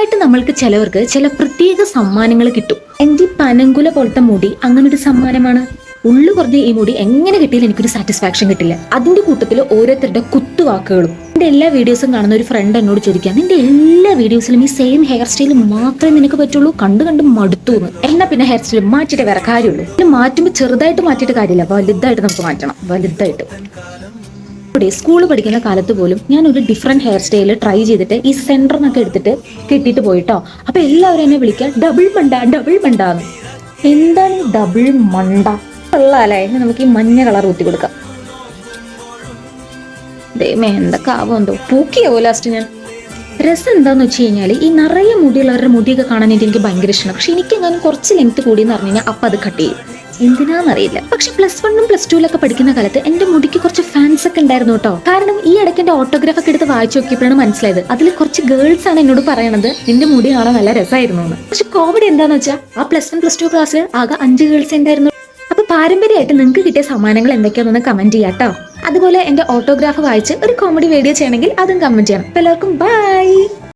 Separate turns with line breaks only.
ലൈഫായിട്ട് നമ്മൾക്ക് ചിലവർക്ക് ചില പ്രത്യേക സമ്മാനങ്ങൾ കിട്ടും. എൻ്റെ പനങ്കുല പോലത്തെ മുടി അങ്ങനെ ഒരു സമ്മാനമാണ്. ഉള്ളു കുറഞ്ഞ ഈ മുടി എങ്ങനെ കിട്ടിയാലും എനിക്കൊരു സാറ്റിസ്ഫാക്ഷൻ കിട്ടില്ല. അതിന്റെ കൂട്ടത്തിൽ ഓരോരുത്തരുടെ കുത്തുവാക്കുകളും. എന്റെ എല്ലാ വീഡിയോസും കാണുന്ന ഒരു ഫ്രണ്ട് എന്നോട് ചോദിക്കാം, നിന്റെ എല്ലാ വീഡിയോസിലും ഈ സെയിം ഹെയർ സ്റ്റൈൽ മാത്രമേ നിനക്ക് പറ്റുള്ളൂ, കണ്ട് മടുത്തു എന്ന്. എന്നാ പിന്നെ ഹെയർ സ്റ്റൈൽ മാറ്റിയിട്ട് വേറെ കാര്യമുള്ളൂ. പിന്നെ മാറ്റുമ്പോൾ ചെറുതായിട്ട് മാറ്റിയിട്ട് കാര്യമില്ല, വലുതായിട്ട് നമുക്ക് മാറ്റണം, വലുതായിട്ട്. സ്കൂൾ പഠിക്കുന്ന കാലത്ത് പോലും ഞാൻ ഒരു ഡിഫറെന്റ് ഹെയർ സ്റ്റൈൽ ട്രൈ ചെയ്തിട്ട് ഈ സെന്ററിനൊക്കെ എടുത്തിട്ട് കെട്ടിയിട്ട് പോയിട്ടോ. അപ്പൊ എല്ലാവരും എന്നെ വിളിക്കുക ഡബിൾ മണ്ടാന്ന്. എന്താണ് ഡബിൾ മണ്ട? ഉള്ളല്ലേ, നമുക്ക് ഈ മഞ്ഞ കളർ ഊത്തി കൊടുക്കാം. ദൈവമേ, എന്തൊക്കെ ആവോ എന്തോ, പൂക്കിയാവോ ലാസ്റ്റ് ഞാൻ. രസം എന്താന്ന് വെച്ച് കഴിഞ്ഞാൽ ഈ നിറയെ മുടിയുള്ളവരുടെ മുടിയൊക്കെ കാണാനായിട്ട് എനിക്ക് ഭയങ്കര ഇഷ്ടമാണ്. പക്ഷെ എനിക്ക് എങ്ങാനും കുറച്ച് ലെങ്ത് കൂടിയെന്ന് പറഞ്ഞു കഴിഞ്ഞാൽ അപ്പം അത് കട്ട് ചെയ്യും. എന്തിനാന്നറിയില്ല. പക്ഷെ +1 +2 പഠിക്കുന്ന കാലത്ത് എന്റെ മുടിക്ക് കുറച്ച് ഫാൻസ് ഒക്കെ ഉണ്ടായിരുന്നു കേട്ടോ. കാരണം ഈ ഇടയ്ക്ക് എന്റെ ഓട്ടോഗ്രാഫ് ഒക്കെ എടുത്ത് വായിച്ചു നോക്കിയപ്പോഴാണ് മനസ്സിലായത് അതിൽ കുറച്ച് ഗേൾസ് ആണ് എന്നോട് പറയണത് നിന്റെ മുടി കാണാൻ നല്ല രസമായിരുന്നു എന്ന്. പക്ഷെ കോമഡി എന്താന്ന് വെച്ചാൽ ആ +1 +2 ക്ലാസ്സിൽ ആകെ 5 ഗേൾസ് ഉണ്ടായിരുന്നു. അപ്പൊ പാരമ്പര്യമായിട്ട് നിങ്ങൾക്ക് കിട്ടിയ സമ്മാനങ്ങൾ എന്തൊക്കെയാണെന്ന് കമന്റ് ചെയ്യാം കേട്ടോ. അതുപോലെ എന്റെ ഓട്ടോഗ്രാഫ് വായിച്ച് ഒരു കോമഡി വീഡിയോ ചെയ്യണമെങ്കിൽ അതും കമന്റ് ചെയ്യണം. എല്ലാവർക്കും ബൈ.